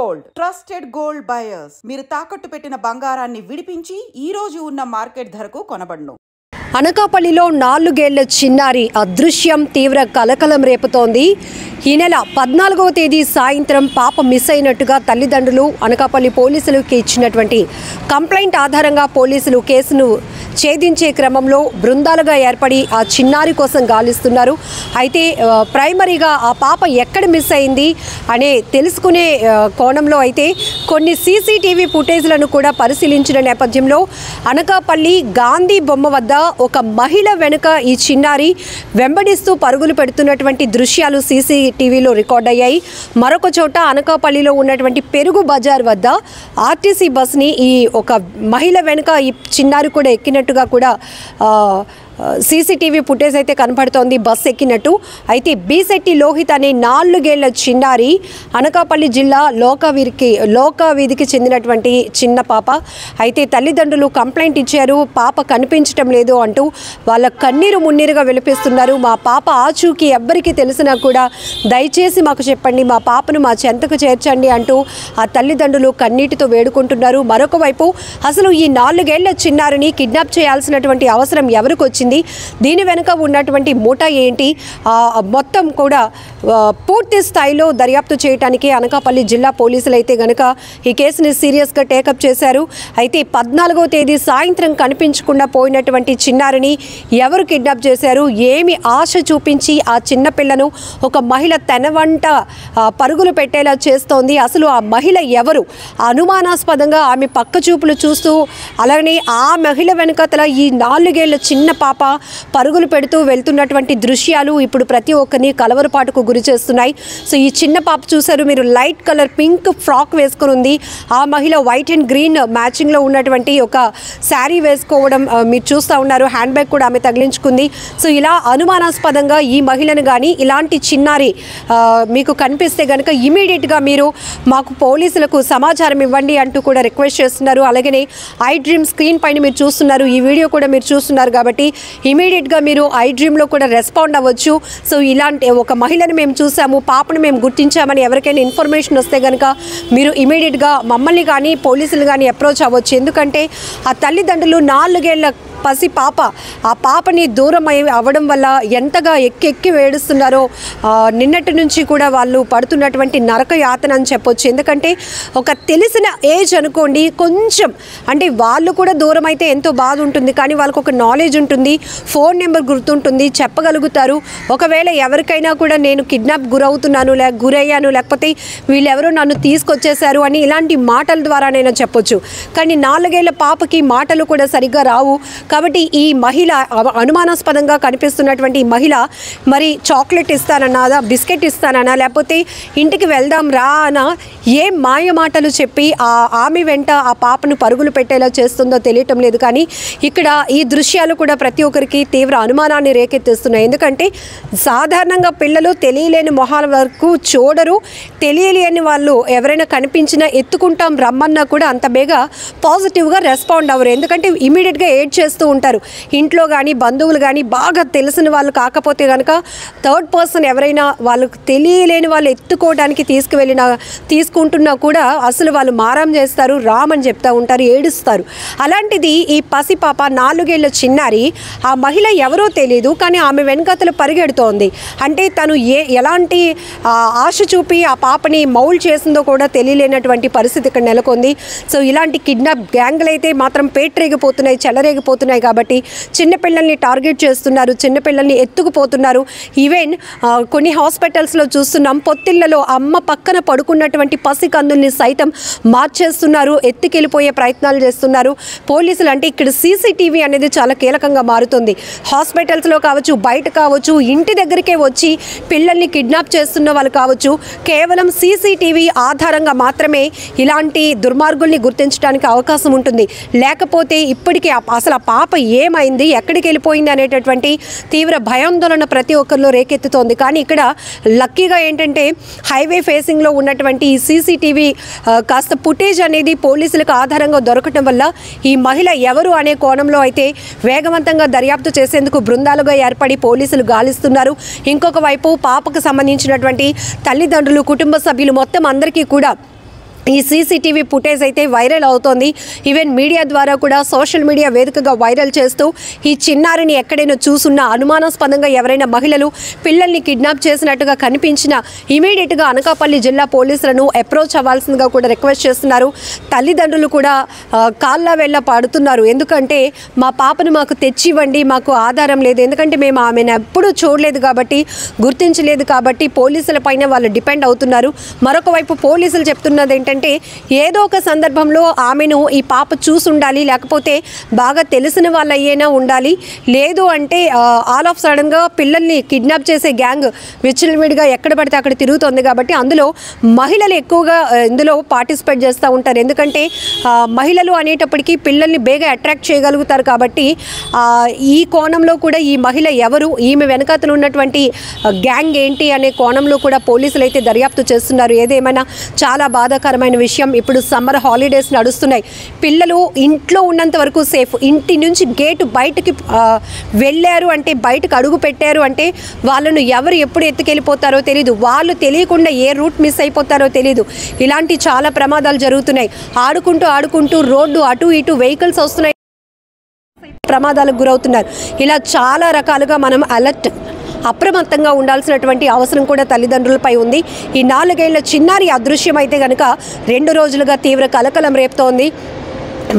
Gold trusted gold buyers మీరు తాకట్టు పెట్టిన బంగారాన్ని విడిపించి ఈ రోజు ఉన్న మార్కెట్ ధరకు కొనబడును. అనకాపల్లిలో 4 ఏళ్ల చిన్నారి అదృశ్యం తీవ్ర కలకలం రేపుతోంది. ఈ నెల 14వ తేదీ సాయంత్రం పాప మిస్ అయినట్టుగా తల్లిదండ్రులు అనకాపల్లి పోలీసులకు ఇచ్చినటువంటి కంప్లైంట్ ఆధారంగా పోలీసులు కేసును ఛేదించే క్రమంలో బృందాలుగా ఏర్పడి ఆ చిన్నారి కోసం గాలిస్తున్నారు. అయితే ప్రైమరీగా ఆ పాప ఎక్కడ మిస్ అయింది అనే తెలుసుకునే కోణంలో అయితే కొన్ని సీసీటీవీ ఫుటేజ్లను కూడా పరిశీలించిన నేపథ్యంలో అనకాపల్లి గాంధీ బొమ్మ వద్ద ఒక మహిళ వెనుక ఈ చిన్నారి వెంబడిస్తూ పరుగులు పెడుతున్నటువంటి దృశ్యాలు సీసీటీవీలో రికార్డ్ అయ్యాయి. మరొక చోట అనకాపల్లిలో ఉన్నటువంటి పెరుగు బజార్ వద్ద ఆర్టీసీ బస్ని ఈ ఒక మహిళ వెనుక ఈ చిన్నారి కూడా ఎక్కినట్టుగా కూడా సీసీటీవీ ఫుటేజ్ అయితే కనపడుతోంది బస్ ఎక్కినట్టు. అయితే బీశెట్టి లోహిత్ అనే 4 ఏళ్ల చిన్నారి అనకాపల్లి జిల్లా లోకావీధికి చెందినటువంటి చిన్న పాప. అయితే తల్లిదండ్రులు కంప్లైంట్ ఇచ్చారు, పాప కనిపించడం లేదు అంటూ వాళ్ళ కన్నీరు మున్నీరుగా విలిపిస్తున్నారు. మా పాప ఆచూకీ ఎవ్వరికి తెలిసినా కూడా దయచేసి మాకు చెప్పండి, మా పాపను మా చెంతకు చేర్చండి అంటూ ఆ తల్లిదండ్రులు కన్నీటితో వేడుకుంటున్నారు. మరొక వైపు అసలు ఈ 4 ఏళ్ల చిన్నారిని కిడ్నాప్ చేయాల్సినటువంటి అవసరం ఎవరికి వచ్చింది, దీని వెనుక ఉన్నటువంటి మూట ఏంటి, మొత్తం కూడా పూర్తి స్థాయిలో దర్యాప్తు చేయడానికి అనకాపల్లి జిల్లా పోలీసులు అయితే గనక ఈ కేసుని సీరియస్గా టేకప్ చేశారు. అయితే 14వ తేదీ సాయంత్రం కనిపించకుండా పోయినటువంటి చిన్నారిని ఎవరు కిడ్నాప్ చేశారు, ఏమి ఆశ చూపించి ఆ చిన్నపిల్లను ఒక మహిళ తన వంట పరుగులు పెట్టేలా చేస్తోంది, అసలు ఆ మహిళ ఎవరు, అనుమానాస్పదంగా ఆమె పక్క చూపులు చూస్తూ అలాగే ఆ మహిళ వెనుకతల ఈ 4 ఏళ్ల చిన్న పాప పరుగులు పెడుతూ వెళ్తున్నటువంటి దృశ్యాలు ఇప్పుడు ప్రతి ఒక్కరిని కలవరపాటుకు గురి చేస్తున్నాయి. సో ఈ చిన్న పాప చూసారు మీరు, లైట్ కలర్ పింక్ ఫ్రాక్ వేసుకుని ఉంది. ఆ మహిళ వైట్ అండ్ గ్రీన్ మ్యాచింగ్లో ఉన్నటువంటి ఒక శారీ వేసుకోవడం మీరు చూస్తూ ఉన్నారు. హ్యాండ్ బ్యాగ్ కూడా ఆమె తగిలించుకుంది. సో ఇలా అనుమానాస్పదంగా ఈ మహిళను కానీ ఇలాంటి చిన్నారి మీకు కనిపిస్తే కనుక ఇమీడియట్గా మీరు మాకు పోలీసులకు సమాచారం ఇవ్వండి అంటూ కూడా రిక్వెస్ట్ చేస్తున్నారు. అలాగనే ఐ డ్రీమ్ స్క్రీన్ పైన మీరు చూస్తున్నారు, ఈ వీడియో కూడా మీరు చూస్తున్నారు కాబట్టి ఇమీడియట్గా మీరు ఐ డ్రీమ్లో కూడా రెస్పాండ్ అవ్వచ్చు. సో ఇలాంటి ఒక మహిళను మేము చూసాము, పాపను మేము గుర్తించామని ఎవరికైనా ఇన్ఫర్మేషన్ వస్తే కనుక మీరు ఇమీడియట్గా మమ్మల్ని కానీ పోలీసులు కానీ అప్రోచ్ అవ్వచ్చు. ఎందుకంటే ఆ తల్లిదండ్రులు 4 ఏళ్ల పసి పాప, ఆ పాపని దూరం అవ్వడం వల్ల ఎంతగా ఎక్కి వేడుస్తున్నారో నిన్నటి నుంచి కూడా వాళ్ళు పడుతున్నటువంటి నరక యాతన అని చెప్పొచ్చు. ఎందుకంటే ఒక తెలిసిన ఏజ్ అనుకోండి, కొంచెం అంటే వాళ్ళు కూడా దూరం అయితే ఎంతో బాధ ఉంటుంది, కానీ వాళ్ళకు ఒక నాలెడ్జ్ ఉంటుంది, ఫోన్ నెంబర్ గుర్తుంటుంది, చెప్పగలుగుతారు. ఒకవేళ ఎవరికైనా కూడా నేను కిడ్నాప్ గురయ్యాను లేకపోతే వీళ్ళెవరో నన్ను తీసుకొచ్చేశారు అని ఇలాంటి మాటల ద్వారానైనా చెప్పొచ్చు. కానీ 4 ఏళ్ల పాపకి మాటలు కూడా సరిగ్గా రావు. కాబట్టి ఈ మహిళ అనుమానాస్పదంగా కనిపిస్తున్నటువంటి ఈ మహిళ మరి చాక్లెట్ ఇస్తానన్నా, బిస్కెట్ ఇస్తానన్నా, లేకపోతే ఇంటికి వెళ్దాం రా అనా ఏ మాయ మాటలు చెప్పి ఆమె వెంట ఆ పాపను పరుగులు పెట్టేలా చేస్తుందో తెలియటం లేదు. కానీ ఇక్కడ ఈ దృశ్యాలు కూడా ప్రతి ఒక్కరికి తీవ్ర అనుమానాన్ని రేకెత్తిస్తున్నాయి. ఎందుకంటే సాధారణంగా పిల్లలు తెలియలేని మొహాల వరకు చూడరు, తెలియలేని వాళ్ళు ఎవరైనా కనిపించినా ఎత్తుకుంటాం రమ్మన్నా కూడా అంత బేగా పాజిటివ్గా రెస్పాండ్ అవ్వరు. ఎందుకంటే ఇమీడియట్గా ఏడ్ చేస్తూ ఉంటారు. ఇంట్లో కానీ బంధువులు కానీ బాగా తెలిసిన వాళ్ళు కాకపోతే కనుక థర్డ్ పర్సన్ ఎవరైనా వాళ్ళకు తెలియలేని వాళ్ళు ఎత్తుకోవడానికి తీసుకుంటున్నా కూడా అసలు వాళ్ళు మారం చేస్తారు, రామని చెప్తూ ఉంటారు, ఏడుస్తారు. అలాంటిది ఈ పసిపాప 4 ఏళ్ల చిన్నారి, ఆ మహిళ ఎవరో తెలియదు కానీ ఆమె వెనకతలు పరిగెడుతోంది. అంటే తను ఎలాంటి ఆశ చూపి ఆ పాపని మౌల్ చేసిందో కూడా తెలియలేనటువంటి పరిస్థితి ఇక్కడ నెలకొంది. సో ఇలాంటి కిడ్నాప్ గ్యాంగ్లు అయితే మాత్రం పేటరేగిపోతున్నాయి, చెలరేగిపోతున్నాయి. కాబట్టి చిన్నపిల్లల్ని టార్గెట్ చేస్తున్నారు, చిన్నపిల్లల్ని ఎత్తుకుపోతున్నారు. ఈవెన్ కొన్ని హాస్పిటల్స్లో చూస్తున్నాం, పొత్తిళ్లలో అమ్మ పక్కన పడుకున్నటువంటి పసికందుల్ని సైతం మార్చేస్తున్నారు, ఎత్తుకెళ్ళిపోయే ప్రయత్నాలు చేస్తున్నారు పోలీసులు. అంటే ఇక్కడ సీసీటీవీ అనేది చాలా కీలకంగా మారుతుంది. హాస్పిటల్స్లో కావచ్చు, బయట కావచ్చు, ఇంటి దగ్గరికే వచ్చి పిల్లల్ని కిడ్నాప్ చేస్తున్న వాళ్ళు కావచ్చు, కేవలం సీసీటీవీ ఆధారంగా మాత్రమే ఇలాంటి దుర్మార్గుల్ని గుర్తించడానికి అవకాశం ఉంటుంది. లేకపోతే ఇప్పటికీ అసలు ఆ పాప ఏమైంది, ఎక్కడికి వెళ్ళిపోయింది అనేటటువంటి తీవ్ర భయాందోళన ప్రతి ఒక్కరిలో రేకెత్తుతోంది. కానీ ఇక్కడ లక్కీగా ఏంటంటే హైవే ఫేసింగ్లో ఉన్నటువంటి ఈ సీసీటీవీ కాస్త ఫుటేజ్ అనేది పోలీసులకు ఆధారంగా దొరకటం వల్ల ఈ మహిళ ఎవరు అనే కోణంలో అయితే వేగవంతంగా దర్యాప్తు చేసేందుకు బృందాలుగా ఏర్పడి పోలీసులు గాలిస్తున్నారు. ఇంకొక వైపు పాపకు సంబంధించినటువంటి తల్లిదండ్రులు, కుటుంబ సభ్యులు మొత్తం అందరికీ కూడా ఈ సీసీటీవీ ఫుటేజ్ అయితే వైరల్ అవుతోంది. ఈవెన్ మీడియా ద్వారా కూడా సోషల్ మీడియా వేదికగా వైరల్ చేస్తూ ఈ చిన్నారిని ఎక్కడైనా చూసున్నా అనుమానాస్పదంగా ఎవరైనా మహిళలు పిల్లల్ని కిడ్నాప్ చేసినట్టుగా కనిపించినా ఇమీడియట్గా అనకాపల్లి జిల్లా పోలీసులను అప్రోచ్ అవ్వాల్సిందిగా కూడా రిక్వెస్ట్ చేస్తున్నారు. తల్లిదండ్రులు కూడా కాళ్ళ వెళ్ళ పాడుతున్నారు. ఎందుకంటే మా పాపను మాకు తెచ్చివ్వండి, మాకు ఆధారం లేదు, ఎందుకంటే మేము ఆమెను ఎప్పుడూ చూడలేదు కాబట్టి, గుర్తించలేదు కాబట్టి పోలీసుల పైన వాళ్ళు డిపెండ్ అవుతున్నారు. మరొక వైపు పోలీసులు చెప్తున్నది ఏంటంటే ఏదో ఒక సందర్భంలో ఆమెను ఈ పాప చూసి ఉండాలి, లేకపోతే బాగా తెలిసిన వాళ్ళ అయ్యేనా ఉండాలి, లేదు అంటే ఆల్ ఆఫ్ సడన్గా పిల్లల్ని కిడ్నాప్ చేసే గ్యాంగ్ విచ్చలవిడిగా ఎక్కడ పడితే అక్కడ తిరుగుతుంది కాబట్టి అందులో మహిళలు ఎక్కువగా ఇందులో పార్టిసిపేట్ చేస్తూ ఉంటారు. ఎందుకంటే మహిళలు అనేటప్పటికీ పిల్లల్ని బేగా అట్రాక్ట్ చేయగలుగుతారు కాబట్టి ఈ కోణంలో కూడా ఈ మహిళ ఎవరు, ఈమె వెనకాతలు ఉన్నటువంటి గ్యాంగ్ ఏంటి అనే కోణంలో కూడా పోలీసులు అయితే దర్యాప్తు చేస్తున్నారు. ఏదేమైనా చాలా బాధాకరమైన విషయం. ఇప్పుడు సమ్మర్ హాలిడేస్ నడుస్తున్నాయి, పిల్లలు ఇంట్లో ఉన్నంత వరకు సేఫ్. ఇంటి నుంచి గేటు బయటకి వెళ్ళారు అంటే, బయటకు అడుగు పెట్టారు అంటే వాళ్ళను ఎవరు ఎప్పుడు ఎత్తుకెళ్ళిపోతారో తెలీదు, వాళ్ళు తెలియకుండా ఏ రూట్ మిస్ అయిపోతారో తెలీదు. ఇలాంటి చాలా ప్రమాదాలు జరుగుతున్నాయి. ఆడుకుంటూ రోడ్డు అటు ఇటు వెహికల్స్ వస్తున్నాయి, ప్రమాదాలకు గురవుతున్నారు. ఇలా చాలా రకాలుగా మనం అప్రమత్తంగా ఉండాల్సినటువంటి అవసరం కూడా తల్లిదండ్రులపై ఉంది. ఈ 4 ఏళ్ల చిన్నారి అదృశ్యం అయితే కనుక 2 రోజులుగా తీవ్ర కలకలం రేపుతోంది.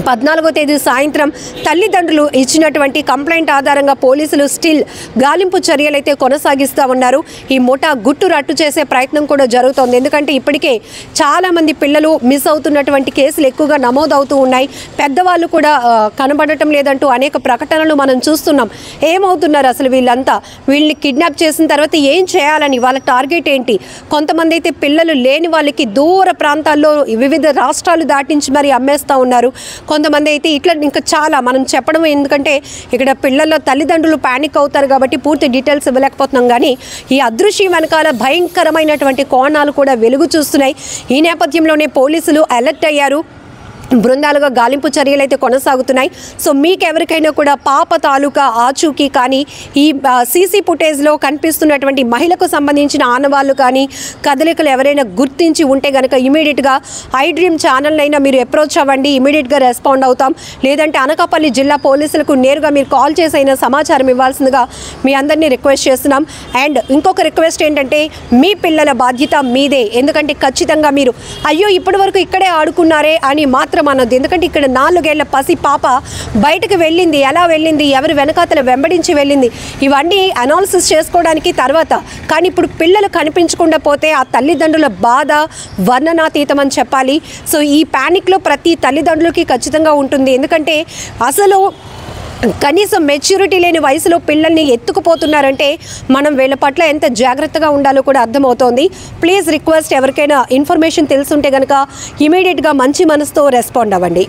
14వ తేదీ సాయంత్రం తల్లిదండ్రులు ఇచ్చినటువంటి కంప్లైంట్ ఆధారంగా పోలీసులు స్టిల్ గాలింపు చర్యలు అయితే కొనసాగిస్తూ ఉన్నారు. ఈ ముఠా గుట్టు రట్టు చేసే ప్రయత్నం కూడా జరుగుతోంది. ఎందుకంటే ఇప్పటికే చాలామంది పిల్లలు మిస్ అవుతున్నటువంటి కేసులు ఎక్కువగా నమోదవుతూ ఉన్నాయి. పెద్దవాళ్ళు కూడా కనబడటం లేదంటూ అనేక ప్రకటనలు మనం చూస్తున్నాం. ఏమవుతున్నారు అసలు వీళ్ళంతా, వీళ్ళని కిడ్నాప్ చేసిన తర్వాత ఏం చేయాలని, వాళ్ళ టార్గెట్ ఏంటి? కొంతమంది అయితే పిల్లలు లేని వాళ్ళకి దూర ప్రాంతాల్లో వివిధ రాష్ట్రాలు దాటించి మరి అమ్మేస్తూ ఉన్నారు. కొంతమంది అయితే ఇట్లా ఇంకా చాలా మనం చెప్పడం, ఎందుకంటే ఇక్కడ పిల్లల తల్లిదండ్రులు ప్యానిక్ అవుతారు కాబట్టి పూర్తి డీటెయిల్స్ ఇవ్వలేకపోతున్నాం. కానీ ఈ అదృశ్యం వెనకాల భయంకరమైనటువంటి కోణాలు కూడా వెలుగు చూస్తున్నాయి. ఈ నేపథ్యంలోనే పోలీసులు అలర్ట్ అయ్యారు. బృందాలుగా గాలింపు చర్యలు అయితే కొనసాగుతున్నాయి. సో మీకెవరికైనా కూడా పాప తాలూకా ఆచూకీ కానీ, ఈ సీసీ ఫుటేజ్లో కనిపిస్తున్నటువంటి మహిళకు సంబంధించిన ఆనవాళ్ళు కానీ, కదలికలు ఎవరైనా గుర్తించి ఉంటే కనుక ఇమీడియట్గా ఐ డ్రీమ్ ఛానల్ అయినా మీరు అప్రోచ్ అవ్వండి, ఇమీడియట్గా రెస్పాండ్ అవుతాం. లేదంటే అనకాపల్లి జిల్లా పోలీసులకు నేరుగా మీరు కాల్ చేసి అయినా సమాచారం ఇవ్వాల్సిందిగా మీ అందరినీ రిక్వెస్ట్ చేస్తున్నాం. అండ్ ఇంకొక రిక్వెస్ట్ ఏంటంటే, మీ పిల్లల బాధ్యత మీదే. ఎందుకంటే ఖచ్చితంగా మీరు అయ్యో ఇప్పటి వరకు ఇక్కడే ఆడుకున్నారే అని మాత్రం అన్నది. ఎందుకంటే ఇక్కడ 4 ఏళ్ల పసి పాప బయటకు వెళ్ళింది, ఎలా వెళ్ళింది, ఎవరు వెనకాతల వెంబడించి వెళ్ళింది, ఇవన్నీ అనాలిసిస్ చేసుకోవడానికి తర్వాత. కానీ ఇప్పుడు పిల్లలు కనిపించకుండా పోతే ఆ తల్లిదండ్రుల బాధ వర్ణనాతీతం అని చెప్పాలి. సో ఈ ప్యానిక్లో ప్రతి తల్లిదండ్రులకి ఖచ్చితంగా ఉంటుంది. ఎందుకంటే అసలు కనీసం మెచ్యూరిటీ లేని వయసులో పిల్లల్ని ఎత్తుకుపోతున్నారంటే మనం వీళ్ళ పట్ల ఎంత జాగ్రత్తగా ఉండాలో కూడా అర్థమవుతోంది. ప్లీజ్ రిక్వెస్ట్, ఎవరికైనా ఇన్ఫర్మేషన్ తెలుసుంటే కనుక ఇమీడియట్గా మంచి మనసుతో రెస్పాండ్ అవ్వండి.